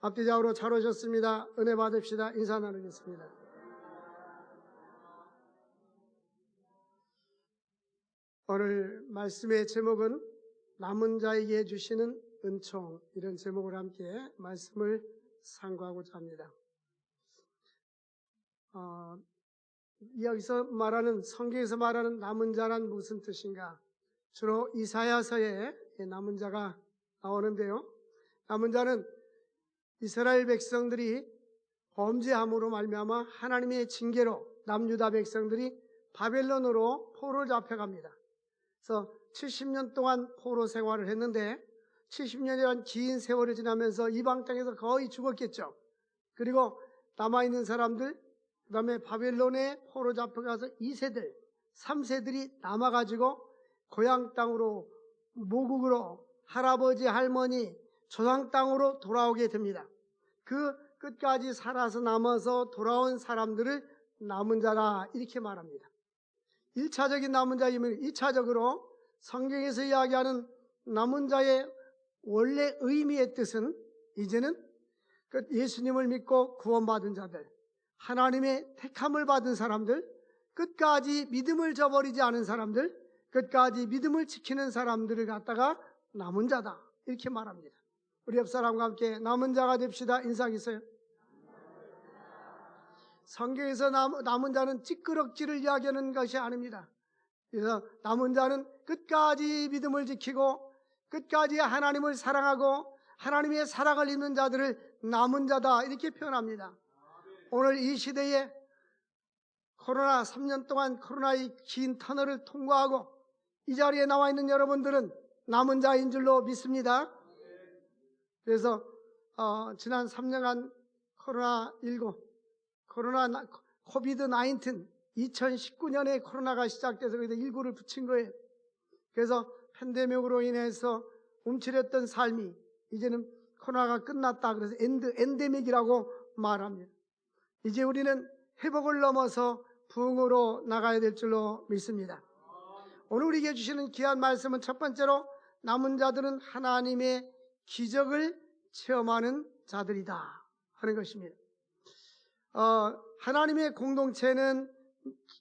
앞뒤좌우로 잘 오셨습니다. 은혜 받읍시다. 인사 나누겠습니다. 오늘 말씀의 제목은 남은 자에게 주시는 은총, 이런 제목으로 함께 말씀을 상고하고자 합니다. 여기서 말하는, 성경에서 말하는 남은 자란 무슨 뜻인가? 주로 이사야서에 남은 자가 나오는데요. 남은 자는 이스라엘 백성들이 범죄함으로 말미암아 하나님의 징계로 남유다 백성들이 바벨론으로 포로를 잡혀갑니다. 그래서 70년 동안 포로 생활을 했는데 70년이란 긴 세월이 지나면서 이방 땅에서 거의 죽었겠죠. 그리고 남아있는 사람들, 그 다음에 바벨론에 포로 잡혀가서 2세들, 3세들이 남아가지고 고향 땅으로, 모국으로, 할아버지, 할머니, 조상 땅으로 돌아오게 됩니다. 그 끝까지 살아서 남아서 돌아온 사람들을 남은 자라 이렇게 말합니다. 1차적인 남은 자이면 2차적으로 성경에서 이야기하는 남은 자의 원래 의미의 뜻은 이제는 예수님을 믿고 구원받은 자들, 하나님의 택함을 받은 사람들, 끝까지 믿음을 저버리지 않은 사람들, 끝까지 믿음을 지키는 사람들을 갖다가 남은 자다 이렇게 말합니다. 우리 옆 사람과 함께 남은 자가 됩시다. 인사하겠어요? 성경에서 남은 자는 찌끄럭지를 이야기하는 것이 아닙니다. 그래서 남은 자는 끝까지 믿음을 지키고 끝까지 하나님을 사랑하고 하나님의 사랑을 입는 자들을 남은 자다 이렇게 표현합니다. 오늘 이 시대에 코로나 3년 동안 코로나의 긴 터널을 통과하고 이 자리에 나와 있는 여러분들은 남은 자인 줄로 믿습니다. 그래서 지난 3년간 코비드-19 2019년에 코로나가 시작돼서 거기다 19를 붙인 거예요. 그래서 팬데믹으로 인해서 움츠렸던 삶이 이제는 코로나가 끝났다. 그래서 엔데믹이라고 말합니다. 이제 우리는 회복을 넘어서 부흥으로 나가야 될 줄로 믿습니다. 오늘 우리에게 주시는 귀한 말씀은 첫 번째로 남은 자들은 하나님의 기적을 체험하는 자들이다 하는 것입니다. 하나님의 공동체는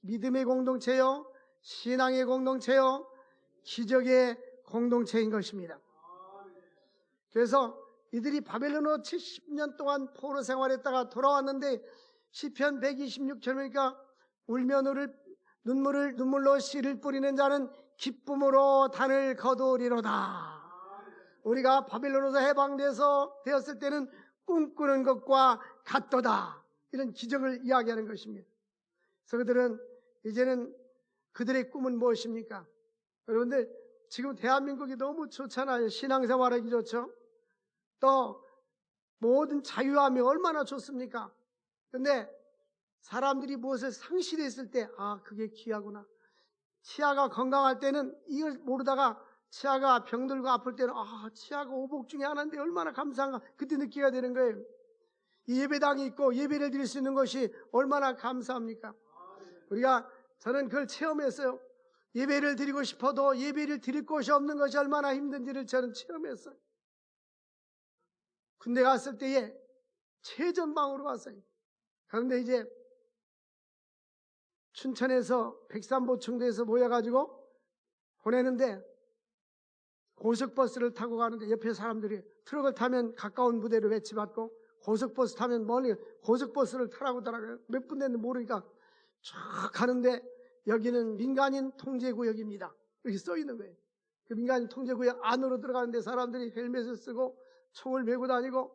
믿음의 공동체요, 신앙의 공동체요, 기적의 공동체인 것입니다. 그래서 이들이 바벨론으로 70년 동안 포로 생활했다가 돌아왔는데 시편 126절이니까 울며 눈물로 씨를 뿌리는 자는 기쁨으로 단을 거두리로다. 우리가 바벨론에서 해방되었을 때는 꿈꾸는 것과 같도다. 이런 기적을 이야기하는 것입니다. 그래서 그들은 이제는 그들의 꿈은 무엇입니까? 여러분들 지금 대한민국이 너무 좋잖아요. 신앙생활하기 좋죠. 또 모든 자유함이 얼마나 좋습니까? 근데 사람들이 무엇을 상실했을 때 그게 귀하구나. 치아가 건강할 때는 이걸 모르다가 치아가 병들고 아플 때는 치아가 오복 중에 하나인데 얼마나 감사한가 그때 느끼게 되는 거예요. 이 예배당이 있고 예배를 드릴 수 있는 것이 얼마나 감사합니까? 저는 그걸 체험했어요. 예배를 드리고 싶어도 예배를 드릴 곳이 없는 것이 얼마나 힘든지를 저는 체험했어요. 군대 갔을 때에 최전방으로 갔어요. 그런데 이제 춘천에서 백삼보충도에서 모여가지고 보내는데 고속버스를 타고 가는데 옆에 사람들이 트럭을 타면 가까운 부대로 배치받고 고속버스 타면 멀리 고속버스를 타라고 하더라고요. 몇 분 됐는지 모르니까 쫙 가는데 여기는 민간인 통제구역입니다. 이렇게 써 있는 거예요. 그 민간인 통제구역 안으로 들어가는데 사람들이 헬멧을 쓰고 총을 메고 다니고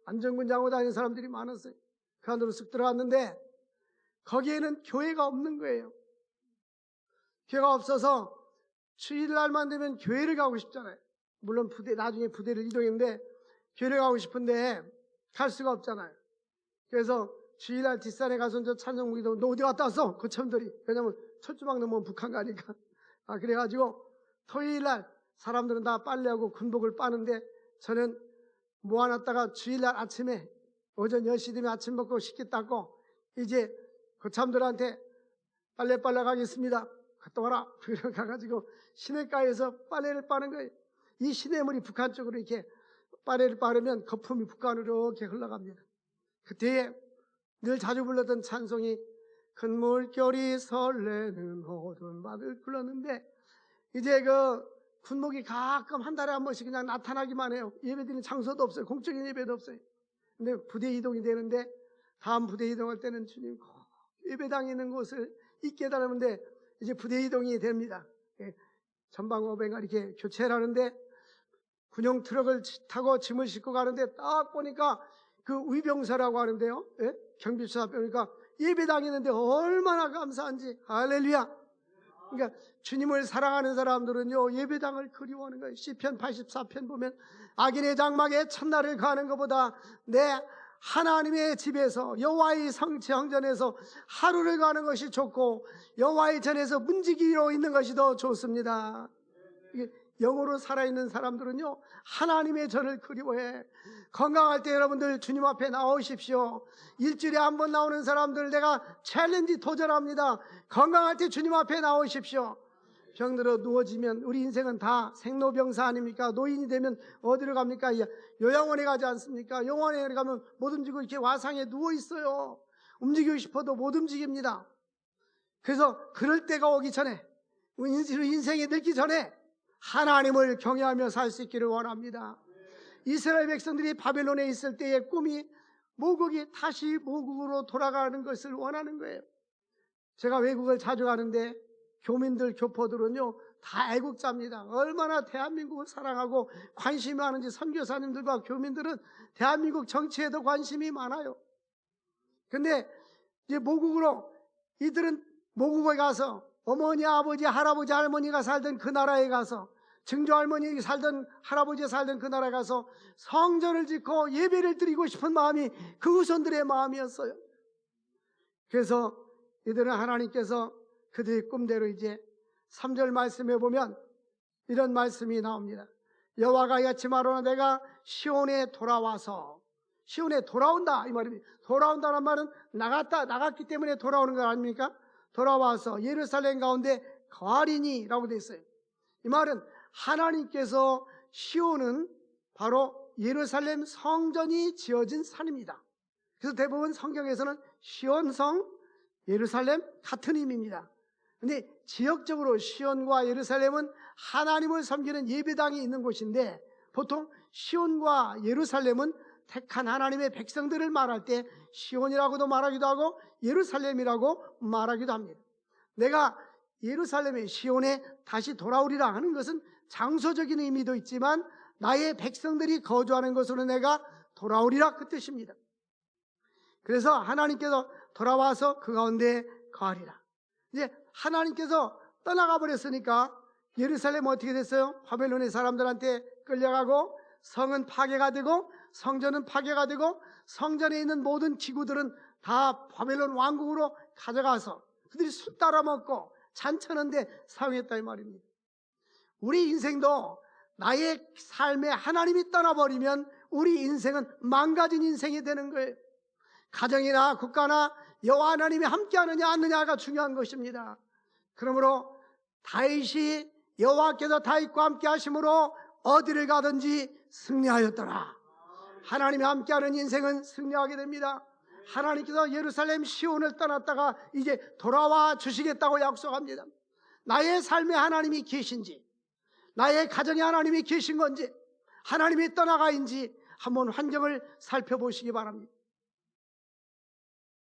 안전군 장고 다니는 사람들이 많았어요. 그 안으로 쓱 들어갔는데 거기에는 교회가 없는 거예요. 교회가 없어서 주일날만 되면 교회를 가고 싶잖아요. 물론 나중에 부대를 이동했는데 교회를 가고 싶은데 갈 수가 없잖아요. 그래서 주일날 뒷산에 가서 저 찬송부기도 너 어디 갔다 왔어? 거참들이. 왜냐면 첫 주막 넘으면 북한 가니까. 그래가지고 토요일날 사람들은 다 빨래하고 군복을 빠는데 저는 모아놨다가 주일날 아침에 오전 10시 되면 아침 먹고 식기 닦고 이제 거참들한테 빨래 가겠습니다. 갔다 와라. 가가지고 시냇가에서 빨래를 빠는 거예요. 이 시냇물이 북한 쪽으로 이렇게 빠레를 빠르면 거품이 북간으로 이렇게 흘러갑니다. 그때에 늘 자주 불렀던 찬송이 큰 물결이 설레는 오른바다를 불렀는데, 이제 그 군목이 가끔 한 달에 한 번씩 그냥 나타나기만 해요. 예배드리는 장소도 없어요. 공적인 예배도 없어요. 근데 부대 이동이 되는데, 다음 부대 이동할 때는 주님 예배당에 있는 곳을 있게 해달라는데, 이제 부대 이동이 됩니다. 전방 500가 이렇게 교체를 하는데, 군용 트럭을 타고 짐을 싣고 가는데 딱 보니까 그 의병사라고 하는데요, 경비수사 보니까 예배당에 있는데 얼마나 감사한지. 할렐루야. 그러니까 주님을 사랑하는 사람들은요, 예배당을 그리워하는 거예요. 시편 84편 보면 악인의 장막에 첫날을 가는 것보다 내 하나님의 집에서 여호와의 성전에서 하루를 가는 것이 좋고, 여호와의 전에서 문지기로 있는 것이 더 좋습니다. 이게 영으로 살아있는 사람들은요, 하나님의 전을 그리워해. 건강할 때 여러분들 주님 앞에 나오십시오. 일주일에 한 번 나오는 사람들 내가 챌린지 도전합니다. 건강할 때 주님 앞에 나오십시오. 병들어 누워지면 우리 인생은 다 생로병사 아닙니까? 노인이 되면 어디로 갑니까? 요양원에 가지 않습니까? 요양원에 가면 못 움직이고 이렇게 와상에 누워 있어요. 움직이고 싶어도 못 움직입니다. 그래서 그럴 때가 오기 전에, 우리 인생이 늙기 전에 하나님을 경외하며 살 수 있기를 원합니다. 이스라엘 백성들이 바벨론에 있을 때의 꿈이 모국이 다시 모국으로 돌아가는 것을 원하는 거예요. 제가 외국을 자주 가는데 교민들, 교포들은요 다 애국자입니다. 얼마나 대한민국을 사랑하고 관심이 많은지. 선교사님들과 교민들은 대한민국 정치에도 관심이 많아요. 근데 이제 모국으로, 이들은 모국에 가서 어머니, 아버지, 할아버지, 할머니가 살던 그 나라에 가서, 증조 할머니 살던, 할아버지 살던 그 나라에 가서 성전을 짓고 예배를 드리고 싶은 마음이 그 후손들의 마음이었어요. 그래서 이들은 하나님께서 그들의 꿈대로 이제 3절 말씀에 보면 이런 말씀이 나옵니다. 여호와가 이같이 말하노라. 내가 시온에 돌아와서, 시온에 돌아온다 이 말입니다. 돌아온다는 말은 나갔기 때문에 돌아오는 거 아닙니까? 돌아와서 예루살렘 가운데 거하리니 라고 되어 있어요. 이 말은 하나님께서, 시온은 바로 예루살렘 성전이 지어진 산입니다. 그래서 대부분 성경에서는 시온성, 예루살렘 같은 의미입니다. 근데 지역적으로 시온과 예루살렘은 하나님을 섬기는 예배당이 있는 곳인데, 보통 시온과 예루살렘은 택한 하나님의 백성들을 말할 때 시온이라고도 말하기도 하고 예루살렘이라고 말하기도 합니다. 내가 예루살렘의 시온에 다시 돌아오리라 하는 것은 장소적인 의미도 있지만 나의 백성들이 거주하는 곳으로 내가 돌아오리라, 그 뜻입니다. 그래서 하나님께서 돌아와서 그 가운데 거하리라. 이제 하나님께서 떠나가 버렸으니까 예루살렘 어떻게 됐어요? 바벨론의 사람들한테 끌려가고, 성은 파괴가 되고, 성전은 파괴가 되고, 성전에 있는 모든 기구들은 다 바벨론 왕국으로 가져가서 그들이 술 따라 먹고 잔치하는데 사용했다 이 말입니다. 우리 인생도 나의 삶에 하나님이 떠나버리면 우리 인생은 망가진 인생이 되는 거예요. 가정이나 국가나 여호와 하나님이 함께하느냐 않느냐가 중요한 것입니다. 그러므로 다윗이 여호와께서 다윗과 함께 하심으로 어디를 가든지 승리하였더라. 하나님이 함께하는 인생은 승리하게 됩니다. 하나님께서 예루살렘 시온을 떠났다가 이제 돌아와 주시겠다고 약속합니다. 나의 삶에 하나님이 계신지, 나의 가정에 하나님이 계신 건지, 하나님이 떠나가인지 한번 환경을 살펴보시기 바랍니다.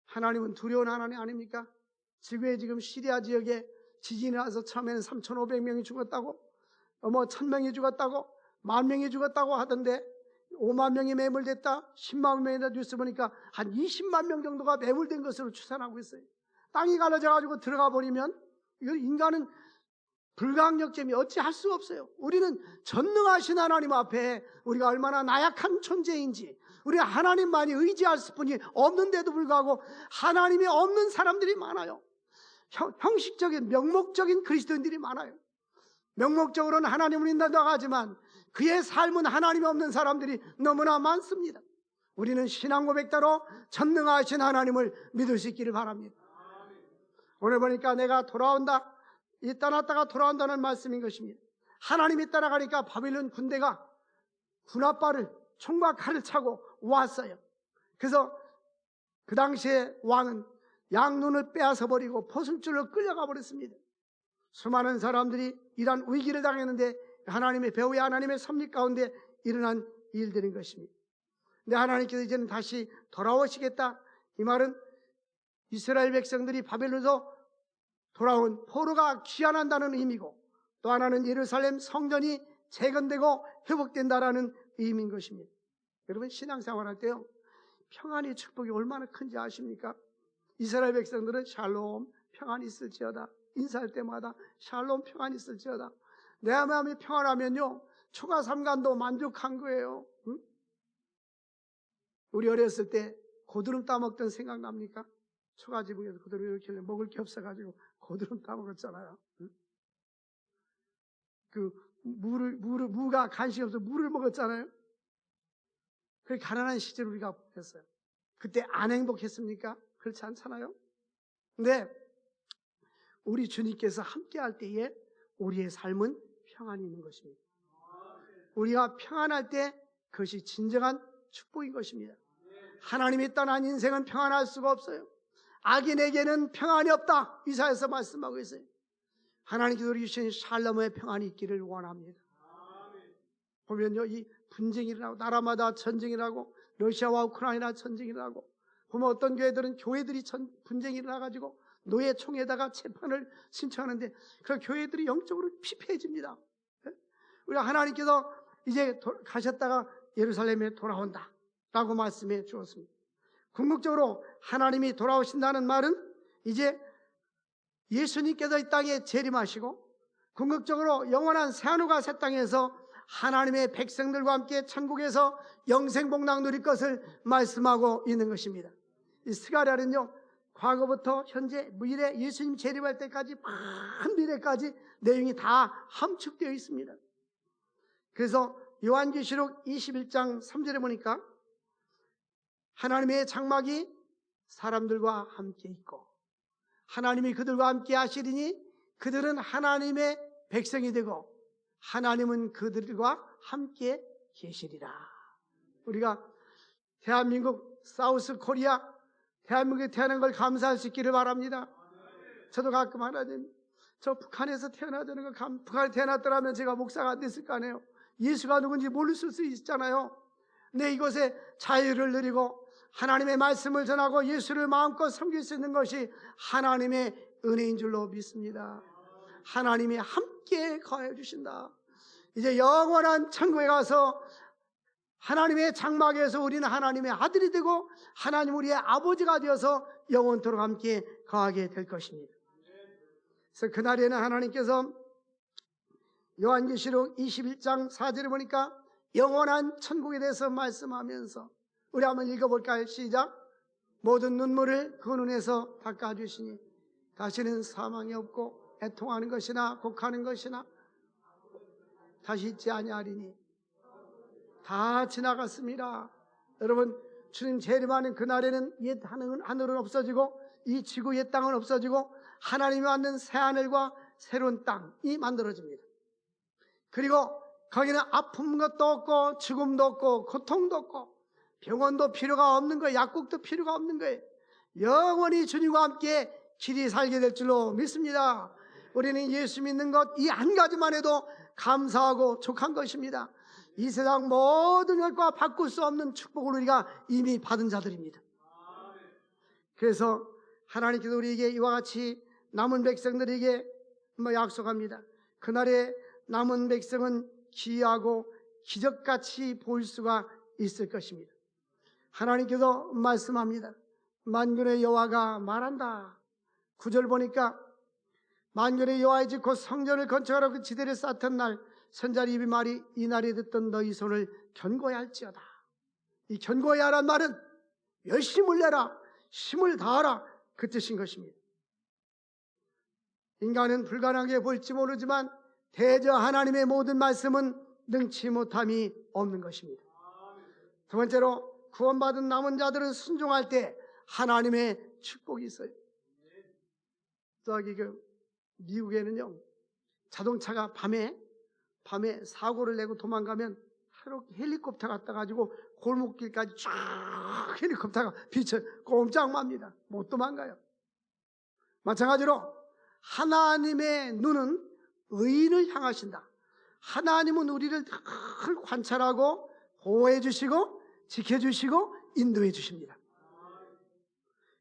하나님은 두려운 하나님 아닙니까? 지구에 지금 시리아 지역에 지진이 나서 처음에는 3,500명이 죽었다고, 1,000명이 죽었다고, 10,000명이 죽었다고 하던데 5만 명이 매몰됐다, 10만 명이나 뉴스 보니까 한 20만 명 정도가 매몰된 것으로 추산하고 있어요. 땅이 갈라져가지고 들어가 버리면 인간은 불가항력점이 어찌할 수 없어요. 우리는 전능하신 하나님 앞에 우리가 얼마나 나약한 존재인지, 우리가 하나님만이 의지할 뿐이 없는데도 불구하고 하나님이 없는 사람들이 많아요. 형식적인 명목적인 그리스도인들이 많아요. 명목적으로는 하나님을 믿는다고 하지만 그의 삶은 하나님이 없는 사람들이 너무나 많습니다. 우리는 신앙 고백대로 전능하신 하나님을 믿을 수 있기를 바랍니다. 오늘 보니까 내가 돌아온다, 이 떠났다가 돌아온다는 말씀인 것입니다. 하나님이 떠나가니까 바벨론 군대가 군합발을 총과 칼을 차고 왔어요. 그래서 그 당시에 왕은 양눈을 빼앗아 버리고 포승줄로 끌려가 버렸습니다. 수많은 사람들이 이러한 위기를 당했는데 하나님의 배후에 하나님의 섭리 가운데 일어난 일들인 것입니다. 근데 하나님께서 이제는 다시 돌아오시겠다. 이 말은 이스라엘 백성들이 바벨론에서 돌아온 포로가 귀환한다는 의미고, 또 하나는 예루살렘 성전이 재건되고 회복된다라는 의미인 것입니다. 여러분, 신앙생활할 때요, 평안의 축복이 얼마나 큰지 아십니까? 이스라엘 백성들은 샬롬 평안이 있을지어다, 인사할 때마다 샬롬 평안이 있을지어다. 내 마음이 평안하면요 초가 삼간도 만족한 거예요. 응? 우리 어렸을 때 고드름 따먹던 생각납니까? 초가 지붕에서 고드름 이렇게 먹을 게 없어가지고 고드름 따먹었잖아요. 응? 그 무가 간식이 없어서 물을 먹었잖아요. 그 가난한 시절 우리가 보냈어요. 그때 안 행복했습니까? 그렇지 않잖아요. 근데 우리 주님께서 함께할 때에 우리의 삶은 평안이 있는 것입니다. 우리가 평안할 때 그것이 진정한 축복인 것입니다. 하나님이 떠난 인생은 평안할 수가 없어요. 악인에게는 평안이 없다, 이사야서 말씀하고 있어요. 하나님께서 우리 주신 샬롬의 평안이 있기를 원합니다. 보면요, 이 분쟁이 일어나고 나라마다 전쟁이 일어나고 러시아와 우크라이나 전쟁이 일어나고, 보면 어떤 교회들이 분쟁이 일어나가지고 노예 총회에다가 재판을 신청하는데 그 교회들이 영적으로 피폐해집니다. 우리 하나님께서 이제 가셨다가 예루살렘에 돌아온다 라고 말씀해 주었습니다. 궁극적으로 하나님이 돌아오신다는 말은 이제 예수님께서 이 땅에 재림하시고 궁극적으로 영원한 새하늘과 새 땅에서 하나님의 백성들과 함께 천국에서 영생복락 누릴 것을 말씀하고 있는 것입니다. 이 스가랴는요, 과거부터 현재, 미래, 예수님 재림할 때까지 먼 미래까지 내용이 다 함축되어 있습니다. 그래서 요한계시록 21장 3절에 보니까 하나님의 장막이 사람들과 함께 있고 하나님이 그들과 함께 하시리니 그들은 하나님의 백성이 되고 하나님은 그들과 함께 계시리라. 우리가 대한민국 사우스 코리아, 대한민국에 태어난 걸 감사할 수 있기를 바랍니다. 저도 가끔 하나님, 저 북한에서 태어나자는 거, 북한에 태어났더라면 제가 목사가 안 됐을 거 아니에요. 예수가 누군지 모를 수 있잖아요. 근데 이곳에 자유를 누리고 하나님의 말씀을 전하고 예수를 마음껏 섬길 수 있는 것이 하나님의 은혜인 줄로 믿습니다. 하나님이 함께 거해 주신다. 이제 영원한 천국에 가서 하나님의 장막에서 우리는 하나님의 아들이 되고 하나님 우리의 아버지가 되어서 영원토록 함께 거하게 될 것입니다. 그래서 그날에는 하나님께서 요한계시록 21장 4절에 보니까 영원한 천국에 대해서 말씀하면서 우리 한번 읽어볼까요? 시작. 모든 눈물을 그 눈에서 닦아주시니 다시는 사망이 없고 애통하는 것이나 곡하는 것이나 다시 있지 아니하리니 다 지나갔습니다. 여러분, 주님 재림하는 그날에는 옛 하늘은 없어지고 이 지구 옛 땅은 없어지고 하나님이 만든 새하늘과 새로운 땅이 만들어집니다. 그리고 거기는 아픈 것도 없고 죽음도 없고 고통도 없고 병원도 필요가 없는 거예요. 약국도 필요가 없는 거예요. 영원히 주님과 함께 길이 살게 될 줄로 믿습니다. 우리는 예수 믿는 것 이 한 가지만 해도 감사하고 족한 것입니다. 이 세상 모든 것과 바꿀 수 없는 축복을 우리가 이미 받은 자들입니다. 그래서 하나님께서 우리에게 이와 같이 남은 백성들에게 약속합니다. 그날에 남은 백성은 기이하고 기적같이 보일 수가 있을 것입니다. 하나님께서 말씀합니다. 만군의 여호와가 말한다. 9절 보니까 만군의 여호와의 집 곧 성전을 건축하러 그 지대를 쌓던 날 선자리 입이 말이 이 날에 듣던 너희 손을 견고해야 할지어다. 이 견고해야 하란 말은 열심을 내라, 힘을 다하라, 그 뜻인 것입니다. 인간은 불가능하게 볼지 모르지만 대저 하나님의 모든 말씀은 능치 못함이 없는 것입니다. 두 번째로 구원받은 남은 자들은 순종할 때 하나님의 축복이 있어요. 저기 미국에는요, 자동차가 밤에 사고를 내고 도망가면 새롭게 헬리콥터가 떠가지고 골목길까지 쫙 헬리콥터가 비쳐 꼼짝맙니다. 못 도망가요. 마찬가지로 하나님의 눈은 의인을 향하신다. 하나님은 우리를 늘 관찰하고 보호해 주시고 지켜주시고 인도해 주십니다.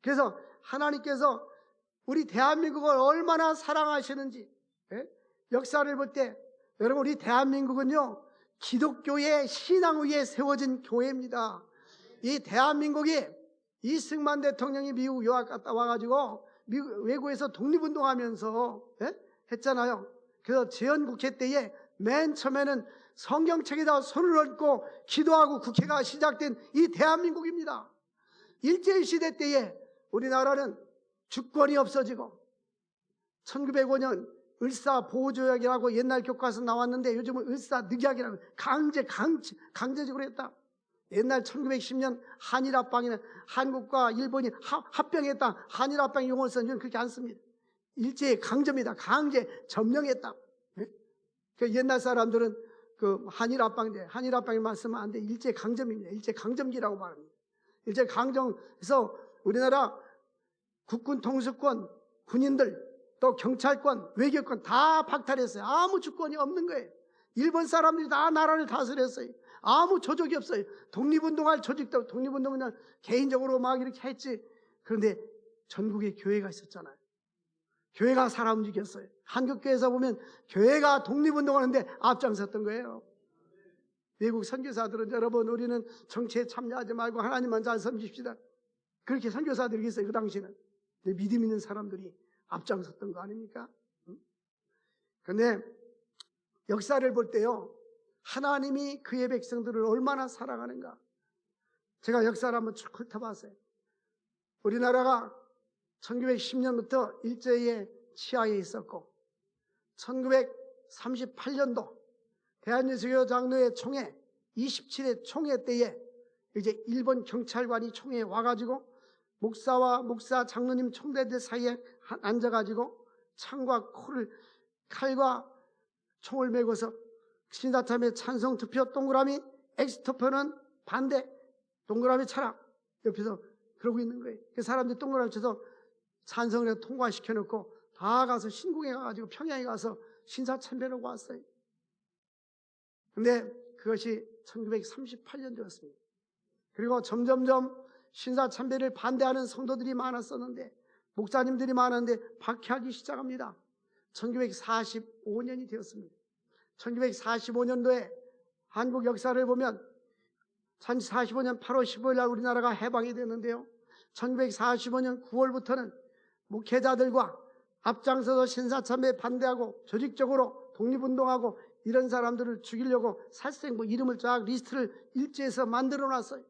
그래서 하나님께서 우리 대한민국을 얼마나 사랑하시는지, 역사를 볼 때 여러분, 우리 대한민국은요 기독교의 신앙 위에 세워진 교회입니다. 이 대한민국이 이승만 대통령이 미국 유학 갔다 와가지고 외국에서 독립운동하면서 했잖아요. 그래서 재헌국회 때에 맨 처음에는 성경책에다 손을 얹고 기도하고 국회가 시작된 이 대한민국입니다. 일제시대 때에 우리나라는 주권이 없어지고 1905년 을사보호조약이라고 옛날 교과서 나왔는데 요즘은 을사늑약이라고 강제적으로 했다. 옛날 1910년 한일합방에는 한국과 일본이 합병했다. 한일합방 용어를 쓰는 그렇게 안 씁니다. 일제의 강점이다. 강제 점령했다. 그 옛날 사람들은 그 한일합방에 말씀은 안 돼. 일제 강점입니다. 일제 강점기라고 말합니다. 일제 강점에서 우리나라 국군 통수권, 군인들, 또 경찰권, 외교권 다 박탈했어요. 아무 주권이 없는 거예요. 일본 사람들이 다 나라를 다스렸어요. 아무 조직이 없어요. 독립운동할 조직도 독립운동은 개인적으로 막 이렇게 했지. 그런데 전국에 교회가 있었잖아요. 교회가 사람 움직였어요. 한국교회에서 보면 교회가 독립운동하는데 앞장섰던 거예요. 외국 선교사들은 여러분, 우리는 정치에 참여하지 말고 하나님만 잘 섬깁시다. 그렇게 선교사들이 있어요. 그 당시에는. 근데 믿음 있는 사람들이 앞장섰던 거 아닙니까? 그런데 역사를 볼 때요, 하나님이 그의 백성들을 얼마나 사랑하는가. 제가 역사를 한번 쭉 훑어봤어요. 우리나라가 1910년부터 일제의 치하에 있었고 1938년도 대한예수교 장로회 총회 27회 총회 때에 이제 일본 경찰관이 총회에 와가지고 목사와 목사 장로님 총대들 사이에 앉아가지고 창과 칼과 총을 메고서 신사참회 찬성 투표 동그라미, 엑스투표는 반대, 동그라미 차라 옆에서 그러고 있는 거예요. 그 사람들이 동그라미 쳐서 찬성을 해서 통과시켜놓고 다 가서 신궁에 가가지고 평양에 가서 신사참배를 왔어요. 근데 그것이 1938년도였습니다. 그리고 점점점 신사참배를 반대하는 성도들이 많았었는데, 목사님들이 많았는데 박해하기 시작합니다. 1945년이 되었습니다. 1945년도에 한국 역사를 보면 1945년 8월 15일 날 우리나라가 해방이 됐는데요, 1945년 9월부터는 목회자들과 앞장서서 신사참배에 반대하고 조직적으로 독립운동하고 이런 사람들을 죽이려고 살생 이름을 쫙 리스트를 일제에서 만들어 놨어요.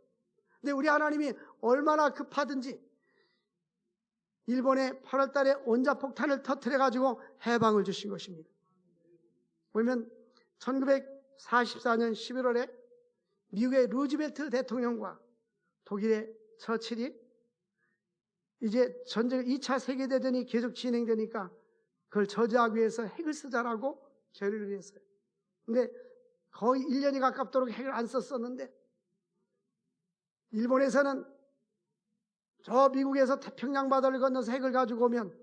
근데 우리 하나님이 얼마나 급하든지 일본에 8월 달에 원자폭탄을 터뜨려가지고 해방을 주신 것입니다. 보면 1944년 11월에 미국의 루즈벨트 대통령과 독일의 처칠이 이제 전쟁 2차 세계대전이 계속 진행되니까 그걸 저지하기 위해서 핵을 쓰자라고 결의를 했어요. 근데 거의 1년이 가깝도록 핵을 안 썼었는데, 일본에서는 저 미국에서 태평양 바다를 건너서 핵을 가지고 오면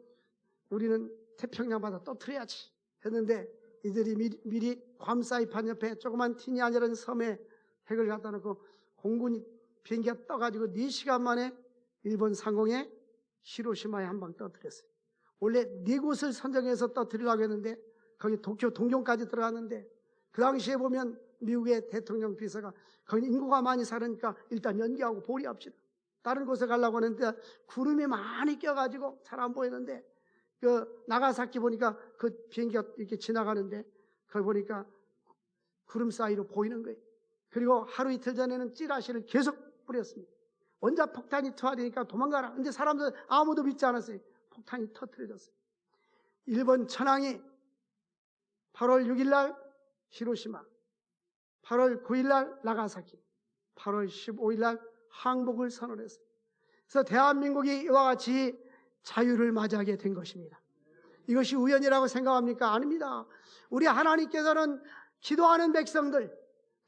우리는 태평양 바다 떠들어야지 했는데, 이들이 미리 괌사이판 옆에 조그만 티니안이라는 섬에 핵을 갖다 놓고 공군이 비행기가 떠가지고 4시간 만에 일본 상공에 히로시마에 한 방 떠들었어요. 원래 4곳을 선정해서 떠들으려고 했는데 거기 도쿄 동경까지 들어갔는데, 그 당시에 보면 미국의 대통령 비서가 거기 인구가 많이 사니까 일단 연기하고 보리합시다. 다른 곳에 가려고 하는데 구름이 많이 껴가지고 잘 안 보이는데, 그 나가사키 보니까 그 비행기가 이렇게 지나가는데 거기 보니까 구름 사이로 보이는 거예요. 그리고 하루 이틀 전에는 찌라시를 계속 뿌렸습니다. 원자폭탄이 투하되니까 도망가라. 근데 사람들 아무도 믿지 않았어요. 폭탄이 터뜨려졌어요. 일본 천황이 8월 6일 날 히로시마, 8월 9일 날 나가사키, 8월 15일 날 항복을 선언했어요. 그래서 대한민국이 이와 같이 자유를 맞이하게 된 것입니다. 이것이 우연이라고 생각합니까? 아닙니다. 우리 하나님께서는 기도하는 백성들,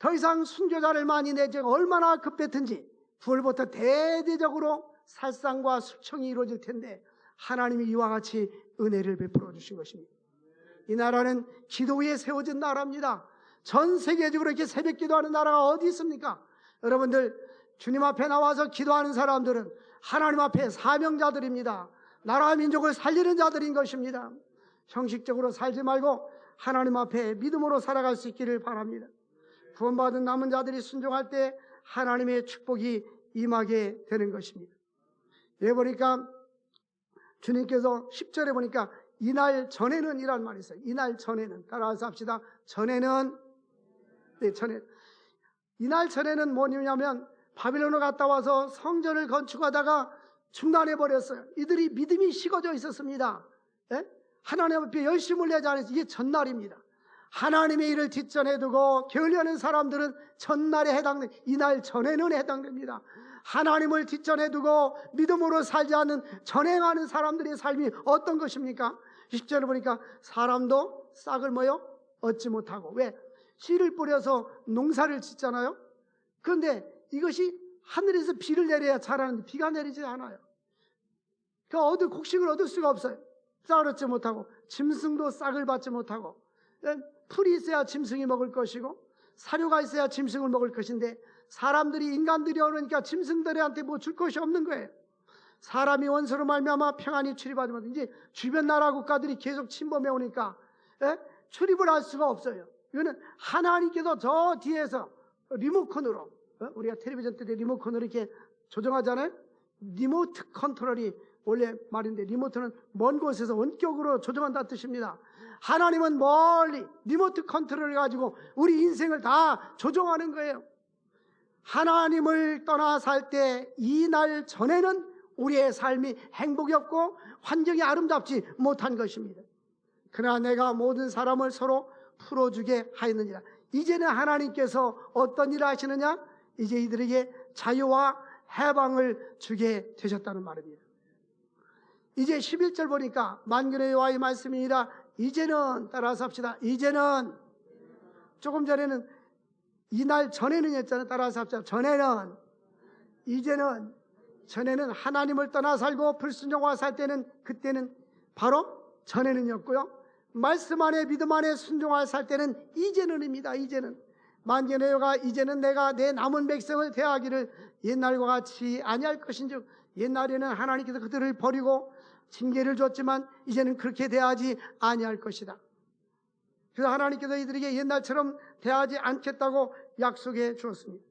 더 이상 순교자를 많이 내자가 얼마나 급했든지 9월부터 대대적으로 살상과 숙청이 이루어질 텐데 하나님이 이와 같이 은혜를 베풀어 주신 것입니다. 이 나라는 기도 위에 세워진 나라입니다. 전 세계적으로 이렇게 새벽 기도하는 나라가 어디 있습니까? 여러분들, 주님 앞에 나와서 기도하는 사람들은 하나님 앞에 사명자들입니다. 나라와 민족을 살리는 자들인 것입니다. 형식적으로 살지 말고 하나님 앞에 믿음으로 살아갈 수 있기를 바랍니다. 구원받은 남은 자들이 순종할 때 하나님의 축복이 임하게 되는 것입니다. 여기 보니까 주님께서 10절에 보니까 이날 전에는 이란 말이 있어요. 이날 전에는, 따라서 합시다. 전에는, 네, 이날 전에는 뭐냐면 바빌론으로 갔다 와서 성전을 건축하다가 중단해 버렸어요. 이들이 믿음이 식어져 있었습니다. 예? 하나님 앞에 열심을 내지 않아서 이게 전날입니다. 하나님의 일을 뒷전에 두고 게을리하는 사람들은 전날에 해당됩니다. 이날 전에는 해당됩니다. 하나님을 뒷전에 두고 믿음으로 살지 않는 전행하는 사람들의 삶이 어떤 것입니까? 10절을 보니까 사람도 싹을 뭐요? 얻지 못하고. 왜? 씨를 뿌려서 농사를 짓잖아요. 그런데 이것이 하늘에서 비를 내려야 자라는데 비가 내리지 않아요. 그 곡식을 얻을 수가 없어요. 싹을 얻지 못하고 짐승도 싹을 받지 못하고, 풀이 있어야 짐승이 먹을 것이고 사료가 있어야 짐승을 먹을 것인데 사람들이, 인간들이 오니까 짐승들한테 뭐 줄 것이 없는 거예요. 사람이 원수로 말미암아 평안히 출입하지 못하고 이제 주변 나라 국가들이 계속 침범해 오니까 출입을 할 수가 없어요. 이거는 하나님께서 저 뒤에서 리모컨으로, 우리가 텔레비전 때 리모컨으로 이렇게 조정하잖아요. 리모트 컨트롤이 원래 말인데, 리모트는 먼 곳에서 원격으로 조정한다는 뜻입니다. 하나님은 멀리 리모트 컨트롤을 가지고 우리 인생을 다 조정하는 거예요. 하나님을 떠나 살 때 이 날 전에는 우리의 삶이 행복이 없고 환경이 아름답지 못한 것입니다. 그러나 내가 모든 사람을 서로 풀어주게 하였느니라. 이제는 하나님께서 어떤 일을 하시느냐? 이제 이들에게 자유와 해방을 주게 되셨다는 말입니다. 이제 11절 보니까 만군의 여호와의 말씀이니라. 이제는, 따라서 합시다. 이제는, 조금 전에는 이날 전에는 했잖아요. 따라서 합시다. 전에는, 이제는, 전에는 하나님을 떠나 살고 불순종하고 살 때는, 그때는 바로 전에는이었고요. 말씀 안에 믿음 안에 순종하여 살 때는 이제는입니다. 이제는. 만군의 여호와가 이제는 내가 내 남은 백성을 대하기를 옛날과 같이 아니할 것인즉, 옛날에는 하나님께서 그들을 버리고 징계를 줬지만 이제는 그렇게 대하지 아니할 것이다. 그래서 하나님께서 이들에게 옛날처럼 대하지 않겠다고 약속해 주었습니다.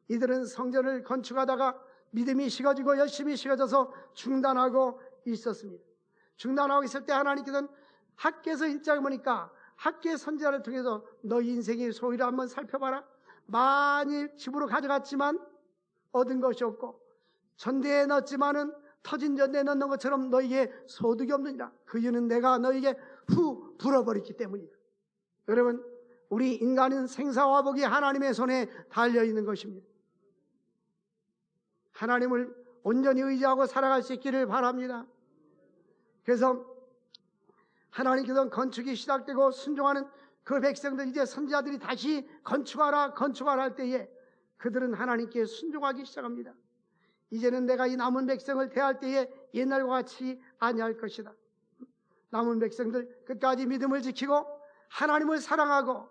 이들은 성전을 건축하다가 믿음이 식어지고 열심히 식어져서 중단하고 있었습니다. 중단하고 있을 때 하나님께서는 학개에서 1장에 보니까 학개 선지자를 통해서 너 인생의 소유를 한번 살펴봐라. 많이 집으로 가져갔지만 얻은 것이 없고 전대에 넣었지만은 터진 전대에 넣는 것처럼 너에게 소득이 없느니라. 그 이유는 내가 너에게 후 불어버렸기 때문이다. 여러분, 우리 인간은 생사와 복이 하나님의 손에 달려있는 것입니다. 하나님을 온전히 의지하고 살아갈 수 있기를 바랍니다. 그래서 하나님께서 건축이 시작되고 순종하는 그 백성들, 이제 선지자들이 다시 건축하라 할 때에 그들은 하나님께 순종하기 시작합니다. 이제는 내가 이 남은 백성을 대할 때에 옛날과 같이 아니할 것이다. 남은 백성들 끝까지 믿음을 지키고 하나님을 사랑하고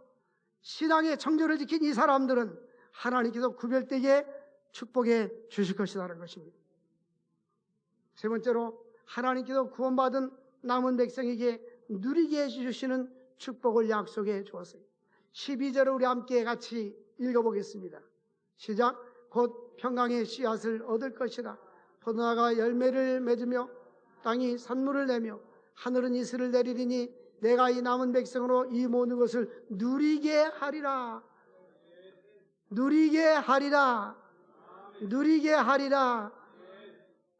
신앙의 정조를 지킨 이 사람들은 하나님께서 구별되게 축복해 주실 것이라는 것입니다. 세 번째로 하나님께서 구원받은 남은 백성에게 누리게 해주시는 축복을 약속해 주었어요. 12절을 우리 함께 같이 읽어보겠습니다. 시작. 곧 평강의 씨앗을 얻을 것이다. 포도나가 열매를 맺으며 땅이 산물을 내며 하늘은 이슬을 내리리니 내가 이 남은 백성으로 이 모든 것을 누리게 하리라. 누리게 하리라. 누리게 하리라.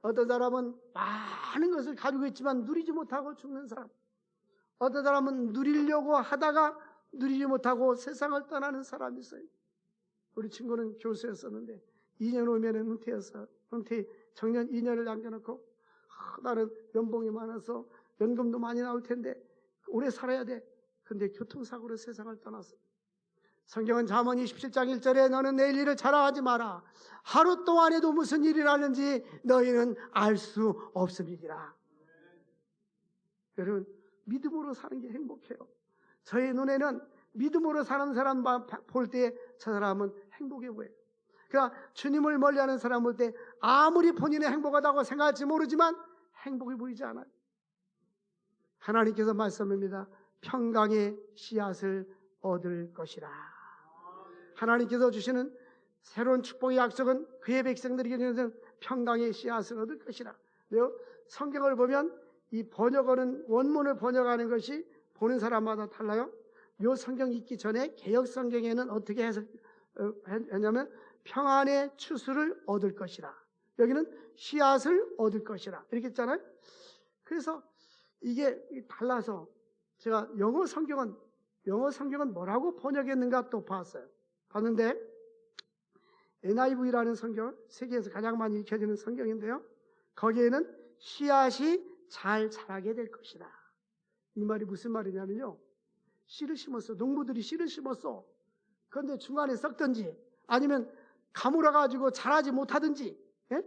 어떤 사람은 많은 것을 가지고 있지만 누리지 못하고 죽는 사람, 어떤 사람은 누리려고 하다가 누리지 못하고 세상을 떠나는 사람이 있어요. 우리 친구는 교수였었는데 2년 후면 은퇴해서 정년 2년을 남겨놓고 나는 연봉이 많아서 연금도 많이 나올 텐데 오래 살아야 돼. 근데 교통사고로 세상을 떠났어요. 성경은 잠언 27장 1절에 너는 내일 일을 자랑하지 마라. 하루 동안에도 무슨 일이 나는지 너희는 알 수 없음이니라. 여러분, 믿음으로 사는 게 행복해요. 저의 눈에는 믿음으로 사는 사람 볼 때 저 사람은 행복해 보여요. 그러니까 주님을 멀리하는 사람 볼 때 아무리 본인이 행복하다고 생각할지 모르지만 행복해 보이지 않아요. 하나님께서 말씀합니다. 평강의 씨앗을 얻을 것이라. 하나님께서 주시는 새로운 축복의 약속은 그의 백성들에게 주는 평강의 씨앗을 얻을 것이라. 성경을 보면 이 번역어는 원문을 번역하는 것이 보는 사람마다 달라요. 이 성경 읽기 전에 개역 성경에는 어떻게 했냐면 평안의 추수를 얻을 것이라. 여기는 씨앗을 얻을 것이라 이렇게 했잖아요. 그래서 이게 달라서 제가 영어 성경은 뭐라고 번역했는가 또 봤어요. 봤는데 NIV라는 성경, 세계에서 가장 많이 읽혀지는 성경인데요. 거기에는 씨앗이 잘 자라게 될 것이다. 이 말이 무슨 말이냐면요. 씨를 심었어. 농부들이 씨를 심었어. 그런데 중간에 썩든지 아니면 가물어가지고 자라지 못하든지, 예?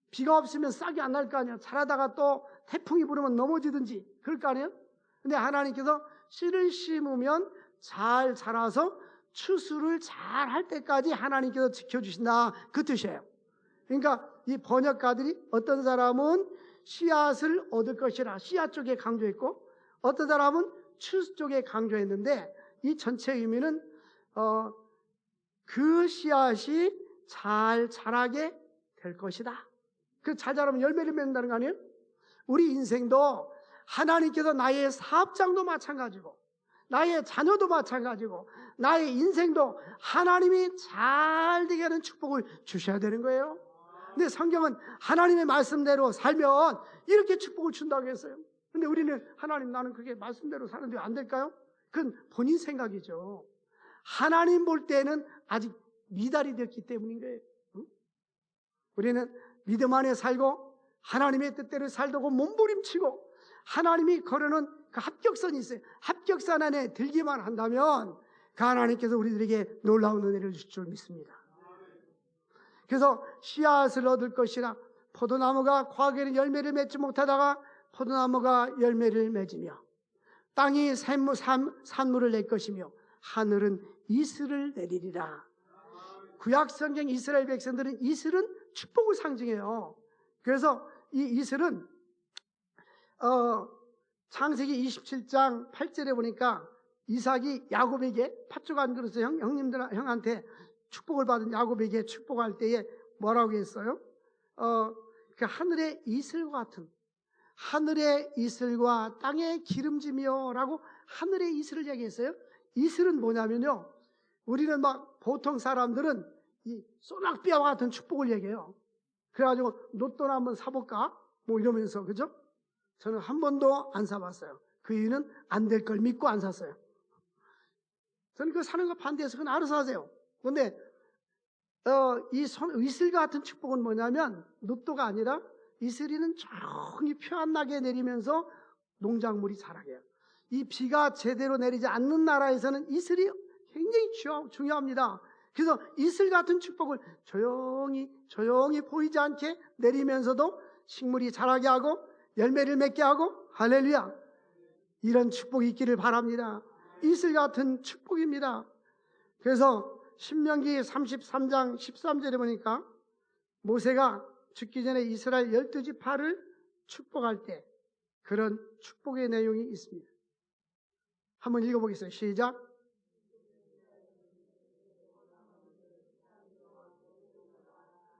비가 없으면 싹이 안 날 거 아니야. 자라다가 또 태풍이 불으면 넘어지든지 그럴 거 아니에요. 근데 하나님께서 씨를 심으면 잘 자라서 추수를 잘 할 때까지 하나님께서 지켜주신다, 그 뜻이에요. 그러니까 이 번역가들이 어떤 사람은 씨앗을 얻을 것이라 씨앗 쪽에 강조했고 어떤 사람은 추수 쪽에 강조했는데 이 전체 의미는 그 씨앗이 잘 자라게 될 것이다. 그 잘 자라면 열매를 맺는다는 거 아니에요? 우리 인생도 하나님께서 나의 사업장도 마찬가지고 나의 자녀도 마찬가지고 나의 인생도 하나님이 잘 되게 하는 축복을 주셔야 되는 거예요. 근데 성경은 하나님의 말씀대로 살면 이렇게 축복을 준다고 했어요. 근데 우리는 하나님 나는 그게 말씀대로 사는데 안 될까요? 그건 본인 생각이죠. 하나님 볼 때는 아직 미달이 됐기 때문인 거예요. 우리는 믿음 안에 살고 하나님의 뜻대로 살고 몸부림치고 하나님이 걸어놓은 그 합격선이 있어요. 합격선 안에 들기만 한다면 그 하나님께서 우리들에게 놀라운 은혜를 주실 줄 믿습니다. 그래서 씨앗을 얻을 것이라. 포도나무가 과거에는 열매를 맺지 못하다가 포도나무가 열매를 맺으며 땅이 산물을 낼 것이며 하늘은 이슬을 내리리라. 구약성경 이스라엘 백성들은 이슬은 축복을 상징해요. 그래서 이 이슬은 창세기 27장 8절에 보니까 이삭이 야곱에게 팥죽 안 그릇을 형한테 축복을 받은 야곱에게 축복할 때에 뭐라고 했어요? 그 하늘의 이슬과 같은, 하늘의 이슬과 땅의 기름지며라고 하늘의 이슬을 얘기했어요. 이슬은 뭐냐면요, 우리는 막 보통 사람들은 이 소낙비와 같은 축복을 얘기해요. 그래가지고 로또나 한번 사볼까? 뭐 이러면서, 그죠? 저는 한 번도 안 사봤어요. 그 이유는 안 될 걸 믿고 안 샀어요. 저는 그 사는 거 반대해서 그건 알아서 하세요. 그런데 이 이슬 같은 축복은 뭐냐면 로또가 아니라 이슬이는 조용히 표 안 나게 내리면서 농작물이 자라게 해요. 이 비가 제대로 내리지 않는 나라에서는 이슬이 굉장히 중요합니다. 그래서 이슬 같은 축복을 조용히 보이지 않게 내리면서도 식물이 자라게 하고 열매를 맺게 하고, 할렐루야, 이런 축복이 있기를 바랍니다. 이슬 같은 축복입니다. 그래서 신명기 33장 13절에 보니까 모세가 죽기 전에 이스라엘 12지파를 축복할 때 그런 축복의 내용이 있습니다. 한번 읽어보겠습니다. 시작.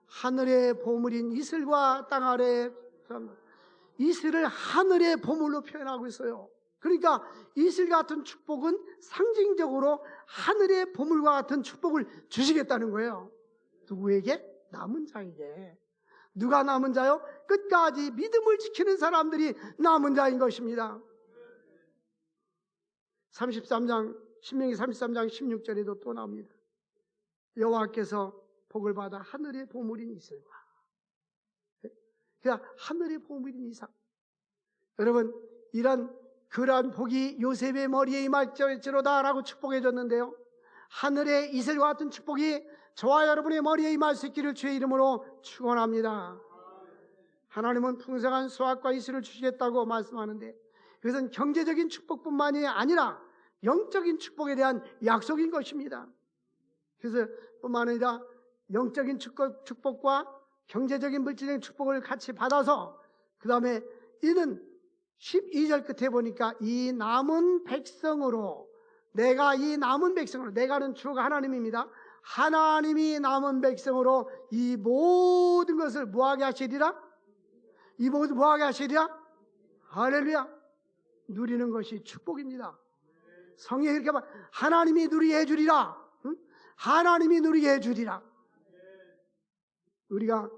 하늘의 보물인 이슬과 땅 아래, 이슬을 하늘의 보물로 표현하고 있어요. 그러니까 이슬 같은 축복은 상징적으로 하늘의 보물과 같은 축복을 주시겠다는 거예요. 누구에게? 남은 자에게. 누가 남은 자요? 끝까지 믿음을 지키는 사람들이 남은 자인 것입니다. 33장, 신명기 33장 16절에도 또 나옵니다. 여호와께서 복을 받아 하늘의 보물인 이슬과, 그냥 하늘의 보물인 이삭. 여러분, 이런 그러한 복이 요셉의 머리에 임할지로다라고 축복해 줬는데요, 하늘의 이슬과 같은 축복이 저와 여러분의 머리에 임할 수 있기를 주의 이름으로 축원합니다. 하나님은 풍성한 수확과 이슬을 주시겠다고 말씀하는데, 그것은 경제적인 축복뿐만이 아니라 영적인 축복에 대한 약속인 것입니다. 그래서 뿐만 아니라 영적인 축복과 경제적인 물질적인 축복을 같이 받아서, 그 다음에 이는 12절 끝에 보니까 이 남은 백성으로, 내가는 주가 하나님입니다. 하나님이 남은 백성으로 이 모든 것을 뭐하게 하시리라? 이 모든 뭐하게 하시리라? 할렐루야. 누리는 것이 축복입니다. 성경에 이렇게 말, 하나님이 누리게 해주리라. 응? 하나님이 누리게 해주리라. 우리가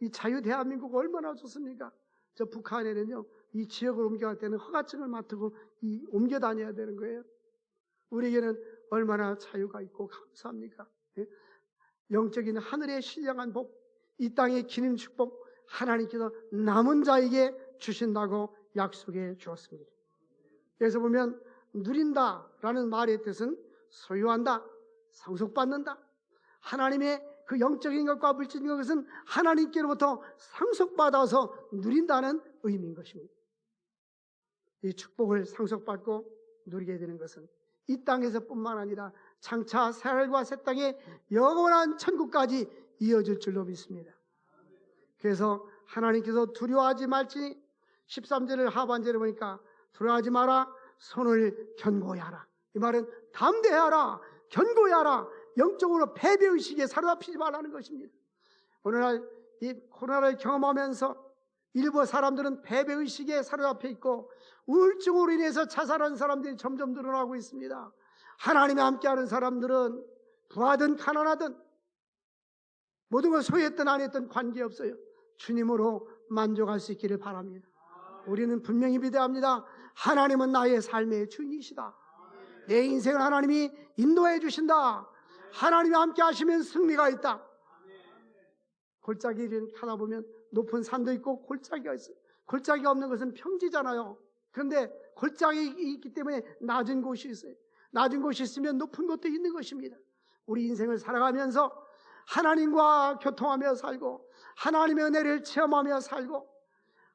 이 자유 대한민국 얼마나 좋습니까? 저 북한에는요, 이 지역을 옮겨갈 때는 허가증을 맡고 옮겨 다녀야 되는 거예요. 우리에게는 얼마나 자유가 있고 감사합니까? 예? 영적인 하늘의 신령한 복, 이 땅의 기름 축복, 하나님께서 남은 자에게 주신다고 약속해 주었습니다. 그래서 보면 누린다라는 말의 뜻은 소유한다, 상속받는다. 하나님의 그 영적인 것과 물질적인 것은 하나님께로부터 상속받아서 누린다는 의미인 것입니다. 이 축복을 상속받고 누리게 되는 것은 이 땅에서뿐만 아니라 장차 새하늘과 새 땅의 영원한 천국까지 이어질 줄로 믿습니다. 그래서 하나님께서 두려워하지 말지, 13절을 하반절에 보니까 두려워하지 마라, 손을 견고히 하라. 이 말은 담대하라, 견고히 하라, 영적으로 패배의식에 사로잡히지 말라는 것입니다. 오늘날 이 코로나를 경험하면서 일부 사람들은 패배의식에 사로잡혀 있고 우울증으로 인해서 자살하는 사람들이 점점 늘어나고 있습니다. 하나님과 함께하는 사람들은 부하든 가난하든 모든 걸 소유했든 안 했든 관계없어요. 주님으로 만족할 수 있기를 바랍니다. 우리는 분명히 비대합니다. 하나님은 나의 삶의 주인이시다. 내 인생을 하나님이 인도해 주신다. 하나님이 함께 하시면 승리가 있다. 골짜기를 가다 보면 높은 산도 있고 골짜기가 있어요. 골짜기가 없는 것은 평지잖아요. 그런데 골짜기가 있기 때문에 낮은 곳이 있어요. 낮은 곳이 있으면 높은 곳도 있는 것입니다. 우리 인생을 살아가면서 하나님과 교통하며 살고 하나님의 은혜를 체험하며 살고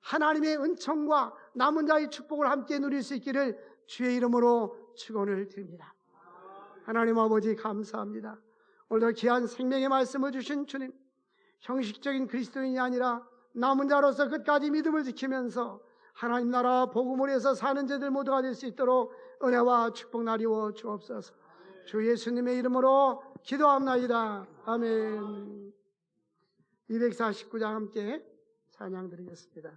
하나님의 은총과 남은 자의 축복을 함께 누릴 수 있기를 주의 이름으로 축원을 드립니다. 하나님 아버지 감사합니다. 오늘 귀한 생명의 말씀을 주신 주님, 형식적인 그리스도인이 아니라 남은 자로서 끝까지 믿음을 지키면서 하나님 나라 복음을 위해서 사는 자들 모두가 될 수 있도록 은혜와 축복 나리워 주옵소서. 주 예수님의 이름으로 기도합나이다. 아멘. 249장 함께 찬양 드리겠습니다.